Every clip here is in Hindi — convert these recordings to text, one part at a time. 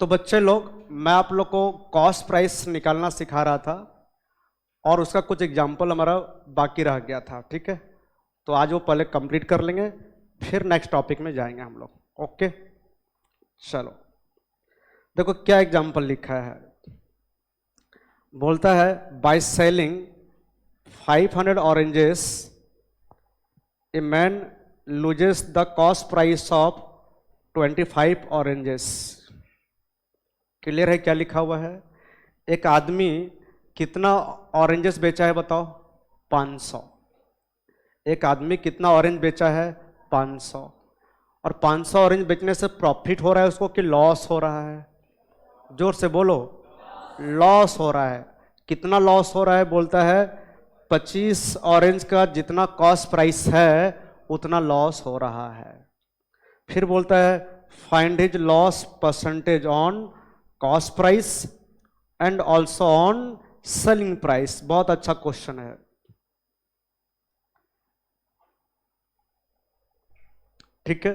तो बच्चे लोग, मैं आप लोग को कॉस्ट प्राइस निकालना सिखा रहा था और उसका कुछ एग्जाम्पल हमारा बाकी रह गया था। ठीक है, तो आज वो पहले कंप्लीट कर लेंगे, फिर नेक्स्ट टॉपिक में जाएंगे हम लोग। ओके, चलो देखो क्या एग्जाम्पल लिखा है। बोलता है by selling 500 oranges a man loses the cost price of 25 oranges. Clear है क्या लिखा हुआ है? एक आदमी कितना ऑरेंजेस बेचा है बताओ? 500। एक आदमी कितना ऑरेंज बेचा है? 500। और 500 ऑरेंज बेचने से प्रॉफिट हो रहा है उसको कि लॉस हो रहा है? जोर से बोलो। लॉस हो रहा है। कितना लॉस हो रहा है? बोलता है 25 ऑरेंज का जितना कॉस्ट प्राइस है उतना लॉस हो रहा है। फिर बोलता है find his loss percentage on cost price and also on selling price. बहुत अच्छा क्वेश्चन है। ठीक है,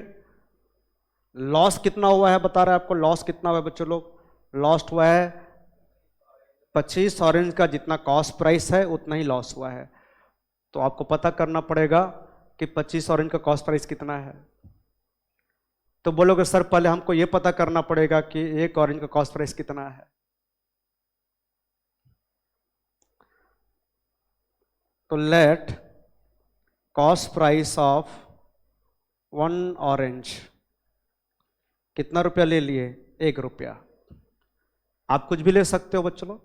लॉस कितना हुआ है बता रहा है आपको। लॉस कितना हुआ है बच्चों लोग? लॉस्ट हुआ है 25 ऑरेंज का जितना कॉस्ट प्राइस है उतना ही लॉस हुआ है। तो आपको पता करना पड़ेगा कि 25 ऑरेंज का कॉस्ट प्राइस कितना है। तो बोलोगे सर पहले हमको यह पता करना पड़ेगा कि एक ऑरेंज का कॉस्ट प्राइस कितना है। तो let cost price of 1 orange, कितना रुपया ले लिए? 1 रुपया। आप कुछ भी ले सकते हो बच्चों लोग,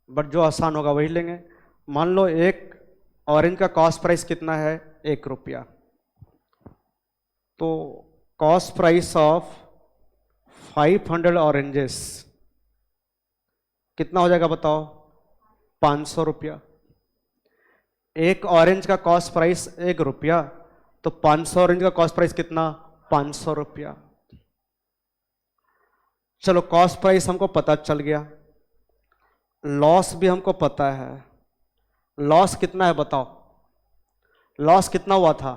बट जो आसान होगा वही लेंगे। मान लो एक ऑरेंज का कॉस्ट प्राइस कितना है? 1 रुपया। तो कॉस्ट प्राइस ऑफ 500 ऑरेंजेस कितना हो जाएगा बताओ? 500 रुपया। एक ऑरेंज का कॉस्ट प्राइस 1 रुपया, तो 500 ऑरेंज का कॉस्ट प्राइस कितना? 500 रुपया। चलो कॉस्ट प्राइस हमको पता चल गया, लॉस भी हमको पता है। लॉस कितना है बताओ? लॉस कितना हुआ था?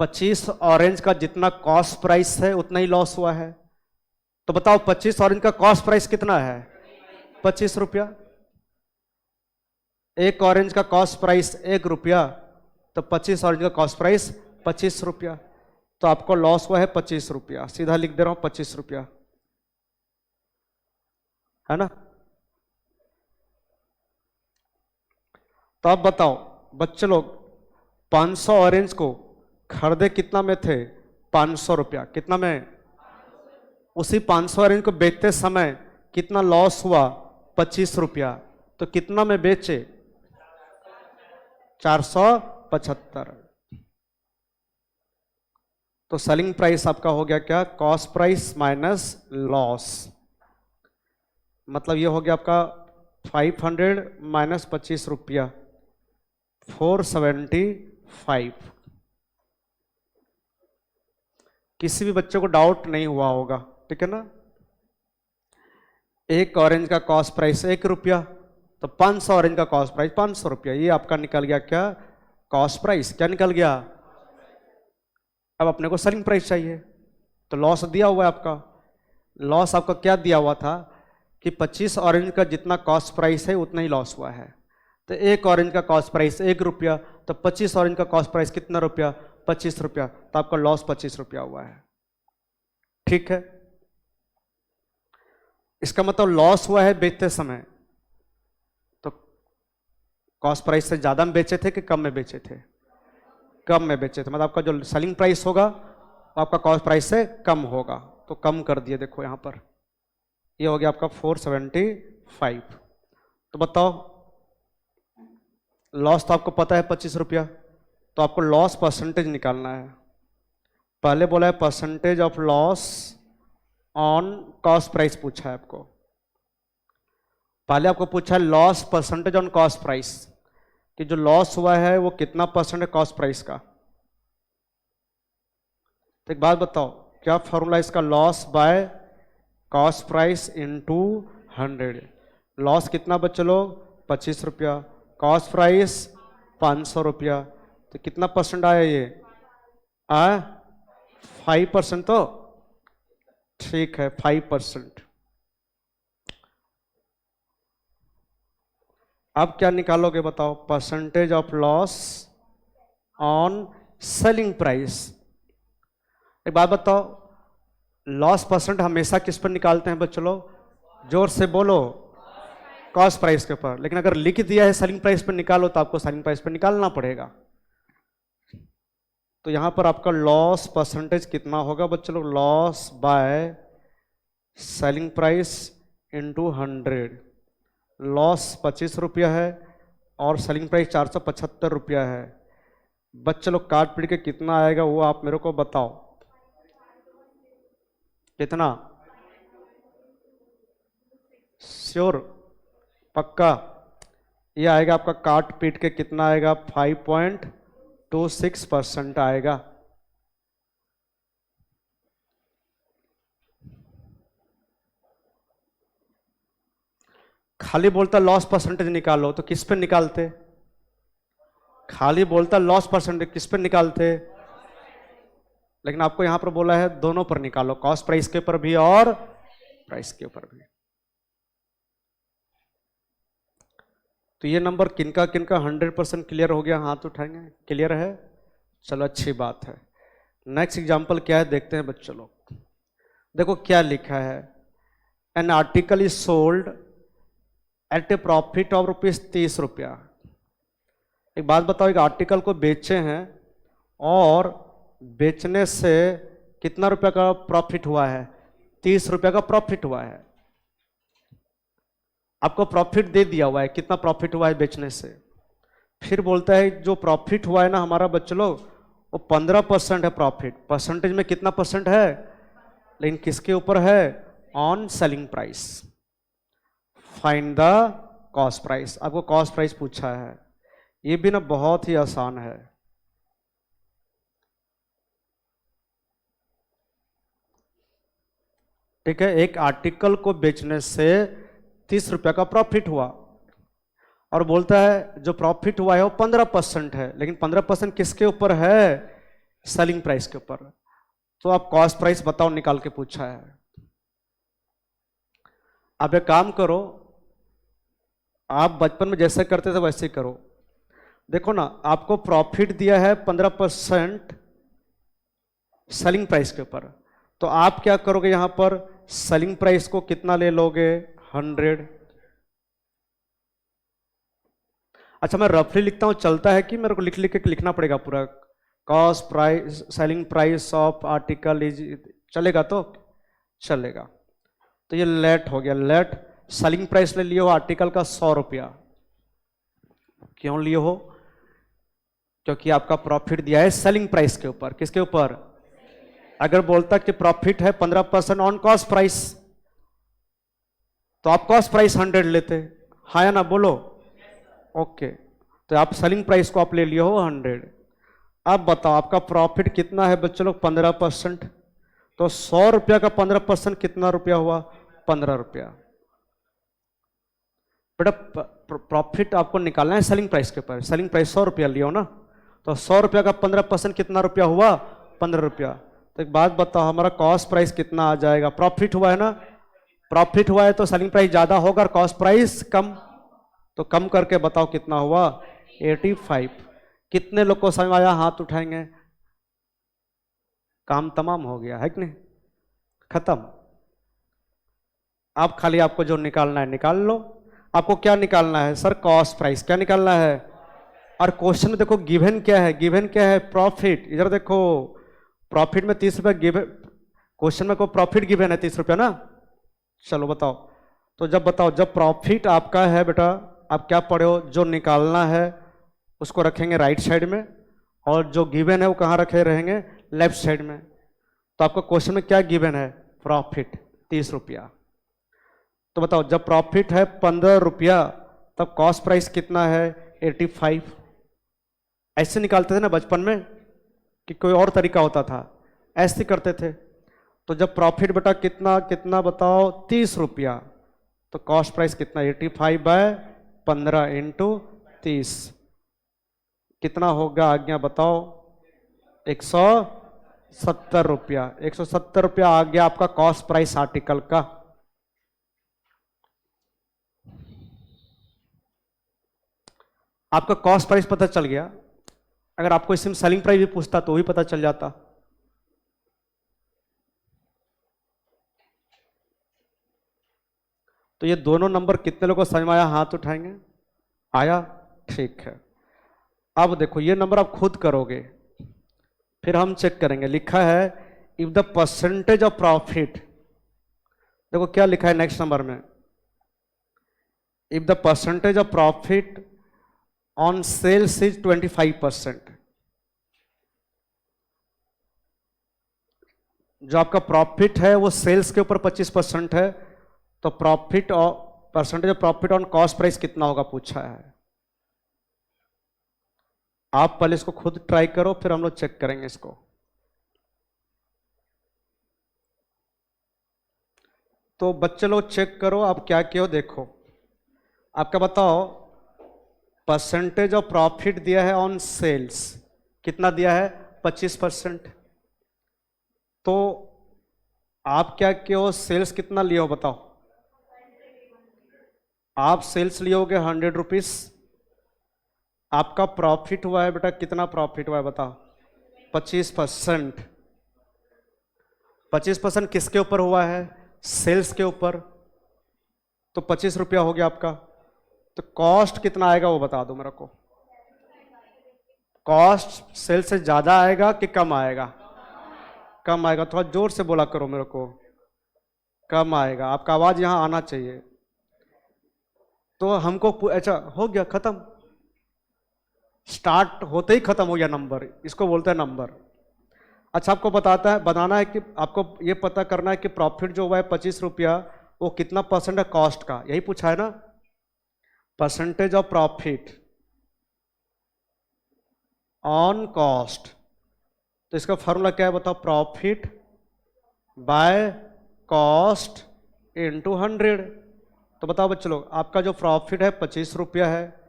25 ऑरेंज का जितना कॉस्ट प्राइस है उतना ही लॉस हुआ है। तो बताओ 25 ऑरेंज का कॉस्ट प्राइस कितना है? 25 रुपया। एक ऑरेंज का कॉस्ट प्राइस 1 रुपया, तो 25 ऑरेंज का कॉस्ट प्राइस 25 रुपया। तो आपको लॉस हुआ है 25 रुपया। सीधा लिख दे रहा हूं 25 रुपया, है ना? तो अब बताओ बच्चे लोग, 500 ऑरेंज को खरीदे कितना में थे? 500 रुपया। कितना में? उसी 500 ऑरेंज को बेचते समय कितना लॉस हुआ? 25 रुपया। तो कितना में बेचे? 475। तो सेलिंग प्राइस आपका हो गया क्या? Cost price minus loss. मतलब ये हो गया आपका 500 माइनस 25 रुपया, 475। किसी भी बच्चे को डाउट नहीं हुआ होगा, ठीक है ना? एक ऑरेंज का कॉस्ट प्राइस 1 रुपया, तो 500 ऑरेंज का कॉस्ट प्राइस 500 रुपया। ये आपका निकल गया क्या? Cost price. क्या निकल गया? अब अपने को सेलिंग प्राइस चाहिए, तो लॉस दिया हुआ है आपका। लॉस आपका क्या दिया हुआ था कि 25 ऑरेंज का जितना कॉस्ट प्राइस है उतना ही लॉस हुआ है। तो एक ऑरेंज का कॉस्ट प्राइस 1 रुपया, तो 25 ऑरेंज का कॉस्ट प्राइस कितना रुपया? 25 रुपया। तो आपका लॉस 25 रुपया हुआ है। ठीक है, इसका मतलब लॉस हुआ है बेचते समय। तो कॉस्ट प्राइस से ज्यादा में बेचे थे कि कम में बेचे थे? कम में बेचे थे। मतलब आपका जो सेलिंग प्राइस होगा वो आपका कॉस्ट प्राइस से कम होगा। तो कम कर दिए, देखो यहां पर ये हो गया आपका 475। तो बताओ लॉस तो आपको पता है 25 रुपया, तो आपको लॉस परसेंटेज निकालना है। पहले बोला है percentage of loss on cost price पूछा है आपको। पहले आपको पूछा है loss percentage on cost price, कि जो लॉस हुआ है वो कितना परसेंट है कॉस्ट प्राइस का। तो एक बात बताओ, क्या फॉर्मूला इसका? Loss by cost price into 100। Loss कितना बच्चे लोग? 25 रुपया। कॉस्ट प्राइस 500 रुपया, तो कितना परसेंट आया ये? 5 5% तो ठीक है, 5%। अब क्या निकालोगे बताओ? Percentage of loss on selling price. एक बात बताओ, लॉस परसेंट हमेशा किस पर निकालते हैं बच्चों लोग? जोर से बोलो। कॉस्ट प्राइस के ऊपर। लेकिन अगर लिख दिया है सेलिंग प्राइस पर निकालो तो आपको सेलिंग प्राइस पर निकालना पड़ेगा। तो यहां पर आपका लॉस परसेंटेज कितना होगा बच्चों लोग? Loss by selling price into 100। Loss 25 रुपया है और सेलिंग प्राइस 475 रुपया है। बच्चे लोग काट पीट के कितना आएगा वो आप मेरे को बताओ। कितना? श्योर? पक्का? ये आएगा आपका काट पीट के कितना आएगा? 5.26% आएगा। खाली बोलता लॉस परसेंटेज निकालो तो किस पे निकालते? खाली बोलता लॉस परसेंटेज किस पे निकालते? लेकिन आपको यहां पर बोला है दोनों पर निकालो, कॉस्ट प्राइस के ऊपर भी और प्राइस के ऊपर भी। तो ये नंबर किनका किनका 100% क्लियर हो गया? हाथ उठाएंगे। क्लियर है? चलो अच्छी बात है। नेक्स्ट एग्जांपल क्या है देखते हैं बच्चों लोग। देखो क्या लिखा है, an article is sold at A profit of ₹30। एक बात बताओ, एक आर्टिकल को बेचे हैं और बेचने से कितना रुपया का प्रॉफिट हुआ है? 30 रुपया का प्रॉफिट हुआ है। आपको प्रॉफिट दे दिया हुआ है, कितना प्रॉफिट हुआ है बेचने से। फिर बोलता है जो प्रॉफिट हुआ है ना हमारा बच्चों लोग, वो 15% है प्रॉफिट। परसेंटेज में कितना परसेंट है? लेकिन किसके ऊपर है? On selling price. Find the cost price. आपको कॉस्ट प्राइस पूछा है। ये भी ना बहुत ही आसान है। ठीक है, एक आर्टिकल को बेचने से 30 रुपया का प्रॉफिट हुआ और बोलता है जो प्रॉफिट हुआ है वो 15% है। लेकिन 15% किसके ऊपर है? सेलिंग प्राइस के ऊपर। तो आप कॉस्ट प्राइस बताओ निकाल के पूछा है। आप एक काम करो, आप बचपन में जैसे करते थे वैसे ही करो। देखो ना, आपको प्रॉफिट दिया है 15% सेलिंग प्राइस के ऊपर। तो आप क्या करोगे? यहां पर सेलिंग प्राइस को कितना ले लोगे? 100। अच्छा मैं रफली लिखता हूं, चलता है कि मेरे को लिख लिख के लिखना पड़ेगा पूरा? Cost price selling price of article is, चलेगा तो चलेगा। तो ये लेट हो गया। लेट सेलिंग प्राइस ले लियो हो आर्टिकल का 100 रुपया। क्यों लियो हो? क्योंकि आपका प्रॉफिट दिया है सेलिंग प्राइस के ऊपर। किसके ऊपर? अगर बोलता कि प्रॉफिट है 15% ऑन कॉस्ट प्राइस, तो आप कॉस्ट प्राइस 100 लेते। हाँ या ना बोलो? ओके। तो आप सेलिंग प्राइस को आप ले लियो हो 100। अब बताओ आपका प्रॉफिट कितना है बच्चों लोग? 15%। तो 100 रुपया का 15% कितना रुपया हुआ? 15 रुपया। बेटा प्रॉफिट आपको निकालना है सेलिंग प्राइस के ऊपर। सेलिंग प्राइस 100 रुपया लियो ना, तो 100 रुपया का 15% कितना रुपया हुआ? 15 रुपया। तो एक बात बताओ, हमारा कॉस्ट प्राइस कितना आ जाएगा? प्रॉफिट हुआ है ना, प्रॉफिट हुआ है तो सेलिंग प्राइस ज्यादा होगा और कॉस्ट प्राइस कम। तो कम करके बताओ कितना हुआ? 85। कितने लोग को समझ आया? हाथ उठाएंगे। काम तमाम हो गया है कि नहीं? खत्म। आप खाली आपको जो निकालना है निकाल लो। आपको क्या निकालना है सर? Cost price. क्या निकालना है? और क्वेश्चन में देखो गिवन क्या है? गिवन क्या है? प्रॉफिट। इधर देखो, प्रॉफिट में 30 रुपया गिवन। क्वेश्चन में को प्रॉफिट गिवन है 30 रुपया ना। चलो बताओ, तो जब बताओ जब प्रॉफिट आपका है बेटा, आप क्या पढ़े हो? जो निकालना है उसको रखेंगे राइट साइड में और जो गिवन है वो कहाँ रखे रहेंगे? लेफ्ट साइड में। तो आपको क्वेश्चन में क्या गिवन है? प्रॉफिट 30 रुपया। तो बताओ जब प्रॉफिट है 15 रुपया तब कॉस्ट प्राइस कितना है? 85। ऐसे निकालते थे ना बचपन में, कि कोई और तरीका होता था? ऐसे करते थे। तो जब प्रॉफिट बेटा कितना कितना बताओ? 30 रुपया। तो कॉस्ट प्राइस कितना? 85/15 इंटू 30 कितना होगा? आज्ञा बताओ। 100 ₹70। ₹170 आ गया आपका कॉस्ट प्राइस आर्टिकल का। आपका कॉस्ट प्राइस पता चल गया। अगर आपको इसमें सेलिंग प्राइस भी पूछता तो भी पता चल जाता। तो ये दोनों नंबर कितने लोगों को समझ में आया? हाथ उठाएंगे। आया? ठीक है। अब देखो ये नंबर आप खुद करोगे, फिर हम चेक करेंगे। लिखा है if the percentage of profit, देखो क्या लिखा है नेक्स्ट नंबर में, if the percentage of profit on sales is 25%। जो आपका प्रॉफिट है वो सेल्स के ऊपर 25% है, तो प्रॉफिट और percentage of profit on cost price कितना होगा पूछा है। आप पहले इसको खुद ट्राई करो, फिर हम लोग चेक करेंगे इसको। तो बच्चे लोग चेक करो आप क्या किए हो। देखो आपका बताओ, परसेंटेज ऑफ प्रॉफिट दिया है ऑन सेल्स, कितना दिया है? 25%। तो आप क्या किए हो? सेल्स कितना लिए हो बताओ? आप सेल्स लिए होगे 100 रुपीज। आपका प्रॉफिट हुआ है बेटा, कितना प्रॉफिट हुआ है बताओ? 25%। 25% किसके ऊपर हुआ है? सेल्स के ऊपर। तो 25 रुपया हो गया आपका। तो कॉस्ट कितना आएगा वो बता दो मेरे को। कॉस्ट सेल्स से ज्यादा आएगा कि कम आएगा? कम आएगा। थोड़ा जोर से बोला करो मेरे को। कम आएगा। आपका आवाज यहां आना चाहिए। तो हमको अच्छा हो गया, खत्म। स्टार्ट होते ही खत्म हो गया नंबर, इसको बोलते हैं नंबर। अच्छा आपको बताना है कि आपको ये पता करना है कि प्रॉफिट जो हुआ है 25 रुपया, वो कितना परसेंट है कॉस्ट का, यही पूछा है ना। Percentage of profit on cost, तो इसका फॉर्मूला क्या है बताओ? Profit by cost into 100। तो बताओ बच्चों लोग, आपका जो प्रॉफिट है 25 रुपया है,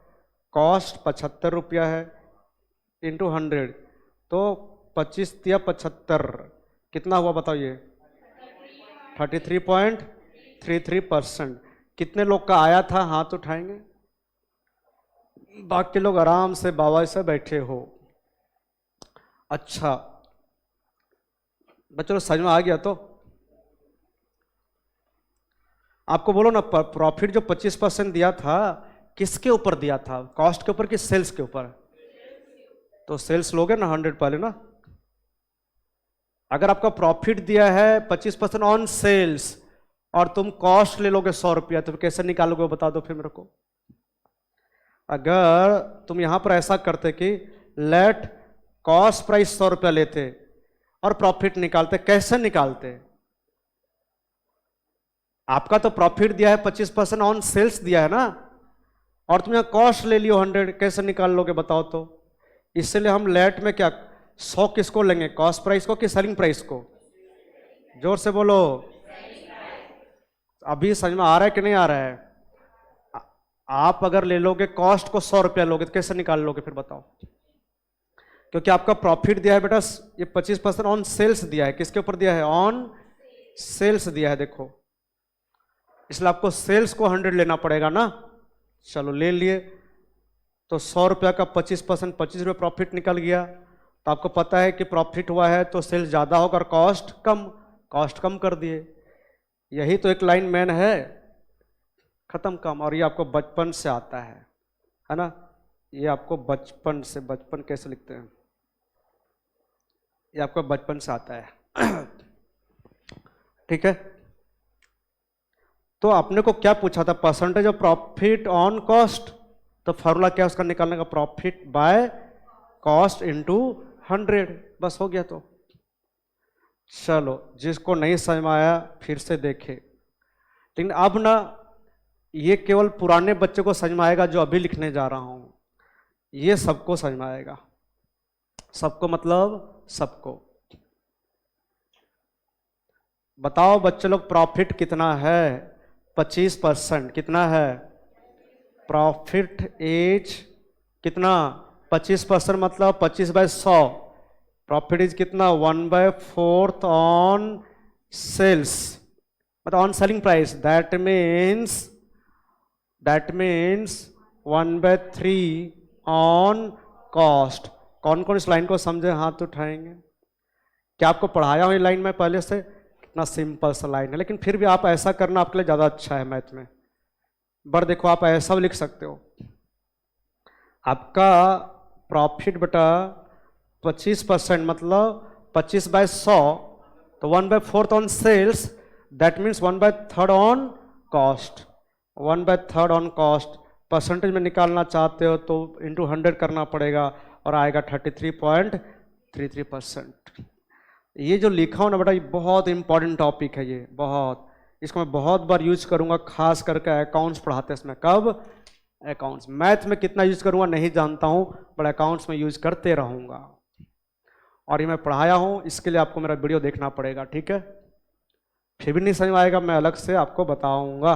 कॉस्ट 75 रुपया है, इंटू 100, तो 25 या 75 कितना हुआ बताओ? ये 33.33%। कितने लोग का आया था? हाथ उठाएंगे। बाकी लोग आराम से बाबा से बैठे हो। अच्छा बच्चों समझ में आ गया? तो आपको बोलो ना, प्रॉफिट जो 25% दिया था किसके ऊपर दिया था? कॉस्ट के ऊपर कि सेल्स के ऊपर? तो सेल्स लोगे ना 100 पहले ना। अगर आपका प्रॉफिट दिया है 25% ऑन सेल्स और तुम कॉस्ट ले लोगे 100 रुपया, तो कैसे निकालोगे बता दो फिर मेरे को। अगर तुम यहां पर ऐसा करते कि लेट कॉस्ट प्राइस 100 रुपया लेते और प्रॉफिट निकालते, कैसे निकालते? आपका तो प्रॉफिट दिया है 25% ऑन सेल्स दिया है ना, और तुम यहां कॉस्ट ले लियो 100, कैसे निकाल लोगे बताओ तो? इसलिए हम लेट में क्या 100 किसको लेंगे? कॉस्ट प्राइस को कि सेलिंग प्राइस को? जोर से बोलो। अभी समझ में आ रहा है कि नहीं आ रहा है? आप अगर ले लोगे कॉस्ट को 100 रुपया लोगे तो कैसे निकाल लोगे फिर बताओ? क्योंकि आपका प्रॉफिट दिया है बेटा, ये 25% ऑन सेल्स दिया है। किसके ऊपर दिया है? ऑन सेल्स दिया है। देखो इसलिए आपको सेल्स को 100 लेना पड़ेगा ना। चलो ले लिए, तो 100 रुपया का 25%, 25 रुपये प्रॉफिट निकल गया। तो आपको पता है कि प्रॉफिट हुआ है तो सेल्स ज्यादा होगा और कॉस्ट कम कर दिए। यही तो एक लाइन मैन है, खत्म काम। और ये आपको बचपन से आता है ना। ये आपको बचपन से, बचपन कैसे लिखते हैं? ये आपको बचपन से आता है। ठीक है। तो आपने को क्या पूछा था? Percentage of profit on cost. तो फॉर्मूला क्या उसका निकालने का? Profit by cost into 100। बस हो गया। तो चलो जिसको नहीं समझ में आया फिर से देखे। लेकिन अब ना ये केवल पुराने बच्चे को समझ में आएगा जो अभी लिखने जा रहा हूं। ये सबको समझ में आएगा। सबको मतलब सबको। बताओ बच्चे लोग, प्रॉफिट कितना है? 25%। कितना है? प्रॉफिट इज कितना? 25% मतलब 25/100, प्रॉफिट इज कितना 1/4 ऑन सेल्स, मतलब on selling price, that means 1/3 on cost. कौन कौन इस लाइन को समझे हाथ उठाएंगे? क्या आपको पढ़ाया हूँ ये लाइन में पहले से? कितना सिंपल सा लाइन है, लेकिन फिर भी आप ऐसा करना आपके लिए ज़्यादा अच्छा है मैथ में। बट देखो आप ऐसा भी लिख सकते हो, आपका प्रॉफिट बटा 25%, मतलब 25/100, तो 1/4 on sales, that means 1/3 on cost. 1/3 on cost percentage में निकालना चाहते हो तो इंटू 100 करना पड़ेगा और आएगा 33.33%। ये जो लिखा हूं ना बेटा, ये बहुत इंपॉर्टेंट टॉपिक है, ये बहुत, इसको मैं बहुत बार यूज करूंगा, खास करके अकाउंट्स पढ़ाते हैं इसमें। कब? अकाउंट्स। मैथ में कितना यूज करूंगा नहीं जानता हूं, बट अकाउंट्स में यूज करते रहूंगा। और ये मैं पढ़ाया हूं, इसके लिए आपको मेरा वीडियो देखना पड़ेगा, ठीक है? फिर भी नहीं समझ में आएगा, मैं अलग से आपको बताऊंगा,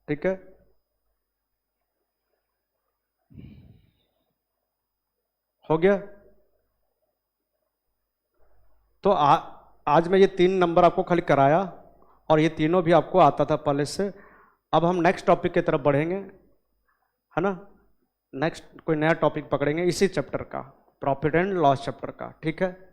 ठीक है? हो गया? तो आज मैं ये 3 नंबर आपको खाली कराया, और ये तीनों भी आपको आता था पहले से। अब हम नेक्स्ट टॉपिक की तरफ बढ़ेंगे, है ना? नेक्स्ट कोई नया टॉपिक पकड़ेंगे इसी चैप्टर का, प्रॉफिट एंड लॉस चैप्टर का, ठीक है?